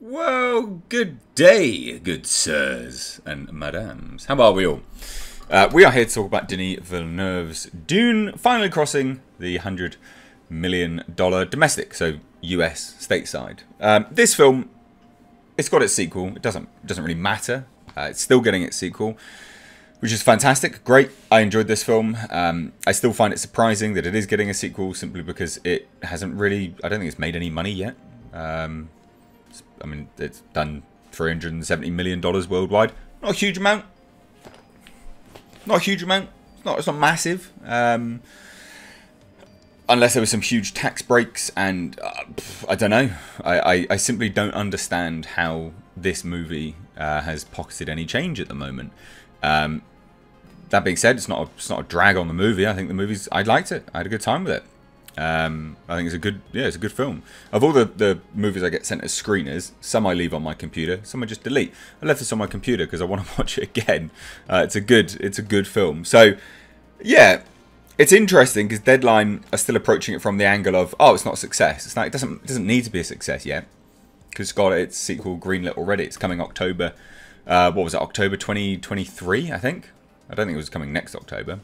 Well, good day, good sirs and madams. How are we all? We are here to talk about Denis Villeneuve's Dune finally crossing the $100 million domestic, so US stateside. This film, it's got its sequel. It doesn't really matter. It's still getting its sequel, which is fantastic. Great. I enjoyed this film. I still find it surprising that it is getting a sequel simply because it hasn't really, I don't think it's made any money yet. I mean, it's done $370 million worldwide. Not a huge amount. Not a huge amount. It's not massive. Unless there were some huge tax breaks, and I don't know. I simply don't understand how this movie has pocketed any change at the moment. That being said, it's not a drag on the movie. I think the movie's, I liked it. I had a good time with it. I think it's a good film. Of all the movies I get sent as screeners, some I leave on my computer, some I just delete. I left this on my computer because I want to watch it again. It's a good film. So yeah, it's interesting because Deadline are still approaching it from the angle of, oh, it's not a success. It's like it doesn't need to be a success yet because it's got its sequel greenlit already. It's coming October. What was it? October 2023, I think. I don't think it was coming next October.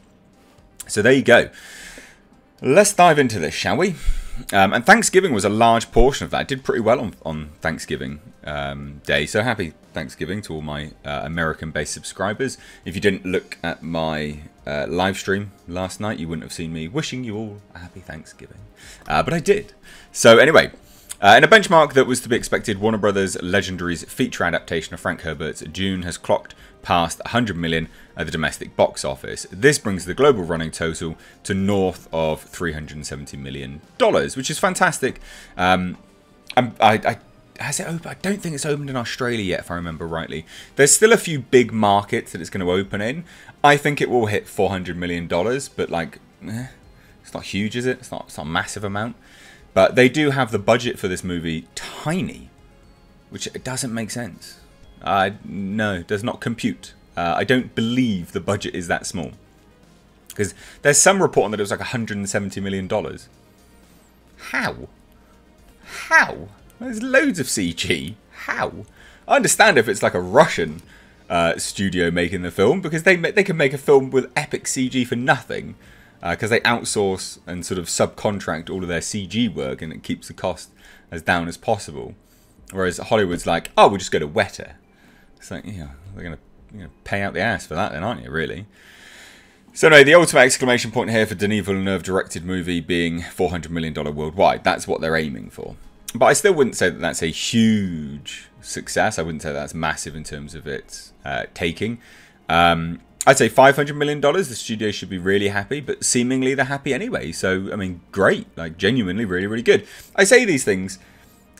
So there you go. Let's dive into this, shall we? And Thanksgiving was a large portion of that. It did pretty well on Thanksgiving Day. So happy Thanksgiving to all my American-based subscribers. If you didn't look at my live stream last night, you wouldn't have seen me wishing you all a happy Thanksgiving. But I did. So anyway, in a benchmark that was to be expected, Warner Brothers' Legendary's feature adaptation of Frank Herbert's Dune has clocked past 100 million at the domestic box office. This brings the global running total to north of $370 million, which is fantastic. Has it opened? I don't think it's opened in Australia yet, if I remember rightly. There's still a few big markets that it's going to open in. I think it will hit $400 million, but like, it's not huge, is it? It's not a massive amount. But they do have the budget for this movie tiny, which it doesn't make sense. No, it does not compute. I don't believe the budget is that small. Because there's some report on that it was like $170 million. How? How? There's loads of CG. How? I understand if it's like a Russian studio making the film, because they can make a film with epic CG for nothing. Because they outsource and sort of subcontract all of their CG work, and it keeps the cost as down as possible. Whereas Hollywood's like, oh, we'll just go to Weta. It's like, yeah, they're going to pay out the ass for that then, aren't you, really? So anyway, the ultimate exclamation point here for Denis Villeneuve directed movie being $400 million worldwide. That's what they're aiming for. But I still wouldn't say that that's a huge success. I wouldn't say that's massive in terms of its taking. I'd say $500 million, the studio should be really happy, but seemingly they're happy anyway. So, I mean, great, like genuinely really, really good. I say these things,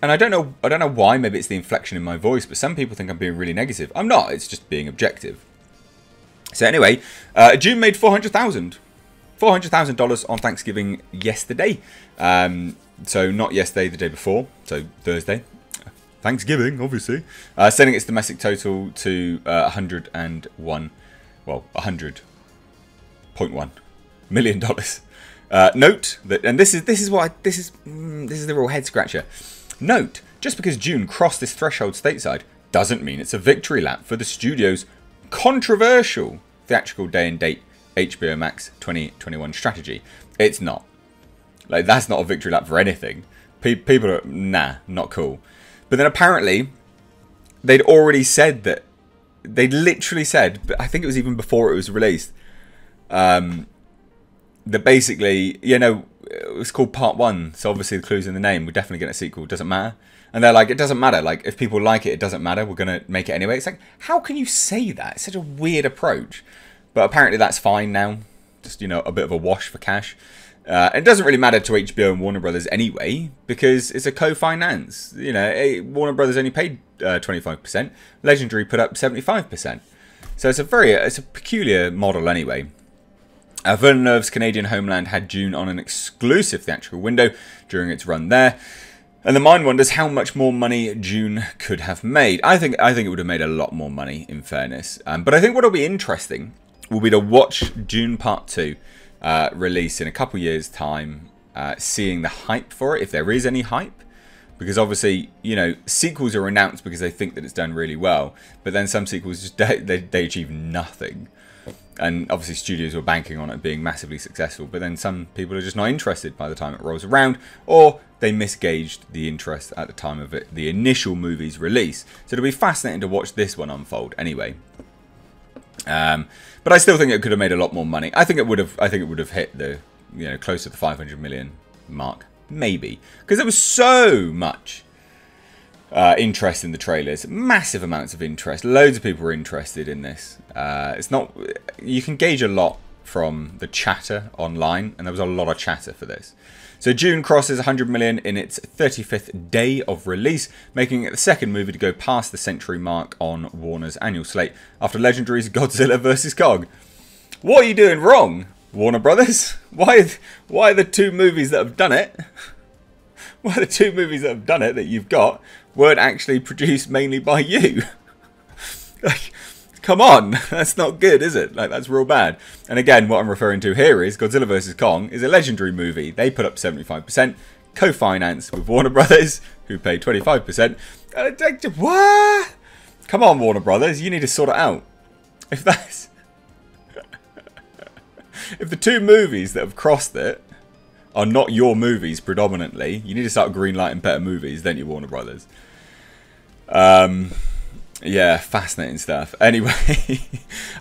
and I don't know why, maybe it's the inflection in my voice, but some people think I'm being really negative. I'm not, it's just being objective. So anyway, Dune made $400,000 on Thanksgiving yesterday. So not yesterday, the day before, so Thursday. Thanksgiving, obviously. Sending its domestic total to $101 million. Note that, and this is the real head scratcher. Note, just because Dune crossed this threshold stateside doesn't mean it's a victory lap for the studio's controversial theatrical day and date HBO Max 2021 strategy. It's not. Like, that's not a victory lap for anything. People are, nah, not cool. But then apparently they'd already said that. They literally said, but I think it was even before it was released, that basically, you know, it was called Part 1, so obviously the clue's in the name, we're definitely getting a sequel, doesn't matter. And they're like, it doesn't matter, like, if people like it, it doesn't matter, we're going to make it anyway. It's like, how can you say that? It's such a weird approach. But apparently that's fine now, just, you know, a bit of a wash for cash. It doesn't really matter to HBO and Warner Brothers anyway, because it's a co-finance. You know, Warner Brothers only paid 25%. Legendary put up 75%. So it's a peculiar model anyway. Villeneuve's Canadian homeland had Dune on an exclusive theatrical window during its run there. And the mind wanders how much more money Dune could have made. I think it would have made a lot more money, in fairness. But I think what will be interesting will be to watch Dune Part 2 release in a couple years' time, seeing the hype for it, if there is any hype. Because obviously, you know, sequels are announced because they think that it's done really well, but then some sequels just they achieve nothing. And obviously studios were banking on it being massively successful, but then some people are just not interested by the time it rolls around, or they misgauged the interest at the time of the initial movie's release. So it'll be fascinating to watch this one unfold anyway. But I still think it could have made a lot more money. I think it would have hit the, you know, close to the 500 million mark, maybe, because there was so much interest in the trailers, massive amounts of interest, loads of people were interested in this. It's not, you can gauge a lot from the chatter online, and there was a lot of chatter for this. So Dune crosses 100 million in its 35th day of release, making it the second movie to go past the century mark on Warner's annual slate after Legendary's Godzilla vs. Kong. What are you doing wrong, Warner Brothers? Why are the two movies that have done it? Why are the two movies that have done it that you've got weren't actually produced mainly by you? Like, come on, that's not good, is it? Like, that's real bad. And again, what I'm referring to here is Godzilla vs. Kong is a Legendary movie. They put up 75%, co-financed with Warner Brothers, who paid 25%. What? Come on, Warner Brothers, you need to sort it out. If that's... if the two movies that have crossed it are not your movies predominantly, you need to start greenlighting better movies, don't you, Warner Brothers? Yeah, fascinating stuff. Anyway,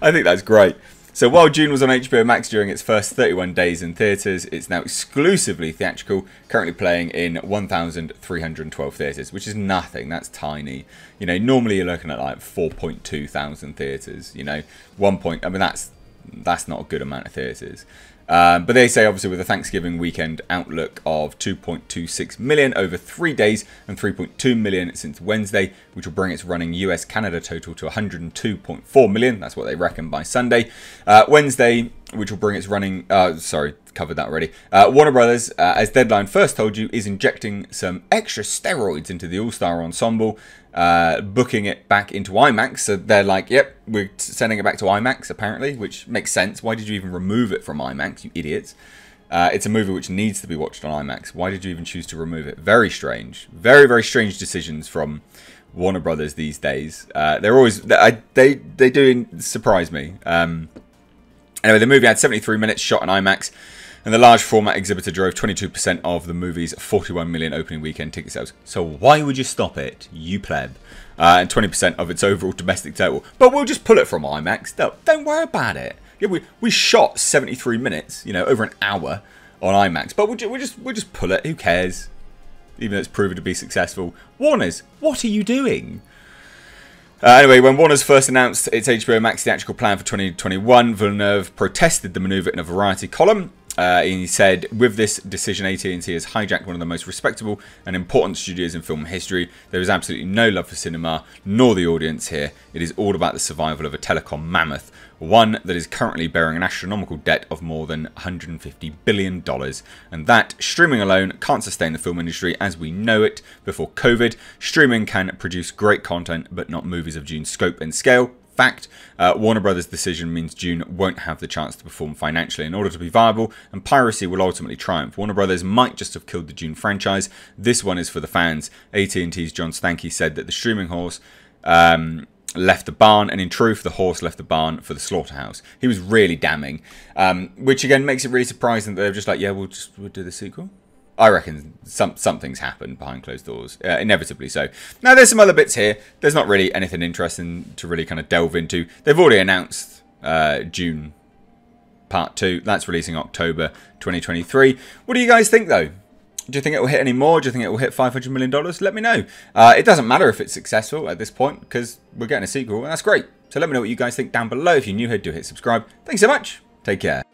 I think that's great. So while Dune was on HBO Max during its first 31 days in theatres, it's now exclusively theatrical, currently playing in 1,312 theatres, which is nothing. That's tiny. You know, normally you're looking at like 4.2 thousand theatres. You know, I mean, that's not a good amount of theatres. But they say, obviously, with a Thanksgiving weekend outlook of 2.26 million over 3 days and 3.2 million since Wednesday, which will bring its running US-Canada total to 102.4 million. That's what they reckon by Sunday. Wednesday, which will bring its running... sorry, covered that already. Warner Brothers, as Deadline first told you, is injecting some extra steroids into the All-Star Ensemble, booking it back into IMAX. So they're like, yep, we're sending it back to IMAX, apparently, which makes sense. Why did you even remove it from IMAX, you idiots? It's a movie which needs to be watched on IMAX. Why did you even choose to remove it? Very strange. Very, very strange decisions from Warner Brothers these days. They're always... They do surprise me. Anyway, the movie had 73 minutes shot in IMAX, and the large format exhibitor drove 22% of the movie's 41 million opening weekend ticket sales. So why would you stop it, you pleb? And 20% of its overall domestic total. But we'll just pull it from IMAX. Don't worry about it. Yeah, we shot 73 minutes, you know, over an hour on IMAX. But we'll just pull it. Who cares? Even though it's proven to be successful. Warners, what are you doing? Anyway, when Warner's first announced its HBO Max theatrical plan for 2021, Villeneuve protested the manoeuvre in a Variety column. He said, with this decision, AT&T has hijacked one of the most respectable and important studios in film history. There is absolutely no love for cinema, nor the audience here. It is all about the survival of a telecom mammoth, one that is currently bearing an astronomical debt of more than $150 billion. And that, streaming alone, can't sustain the film industry as we know it before COVID. Streaming can produce great content, but not movies of Dune's scope and scale. Fact, Warner Brothers' decision means Dune won't have the chance to perform financially in order to be viable, and piracy will ultimately triumph. Warner Brothers might just have killed the Dune franchise. This one is for the fans. AT&T's John Stankey said that the streaming horse left the barn, and in truth, the horse left the barn for the slaughterhouse. He was really damning, which again makes it really surprising that they're just like, yeah, we'll do the sequel. I reckon something's happened behind closed doors, inevitably so. Now, there's some other bits here. There's not really anything interesting to really kind of delve into. They've already announced Dune Part 2. That's releasing October 2023. What do you guys think, though? Do you think it will hit any more? Do you think it will hit $500 million? Let me know. It doesn't matter if it's successful at this point, because we're getting a sequel, and that's great. So let me know what you guys think down below. If you're new here, do hit subscribe. Thanks so much. Take care.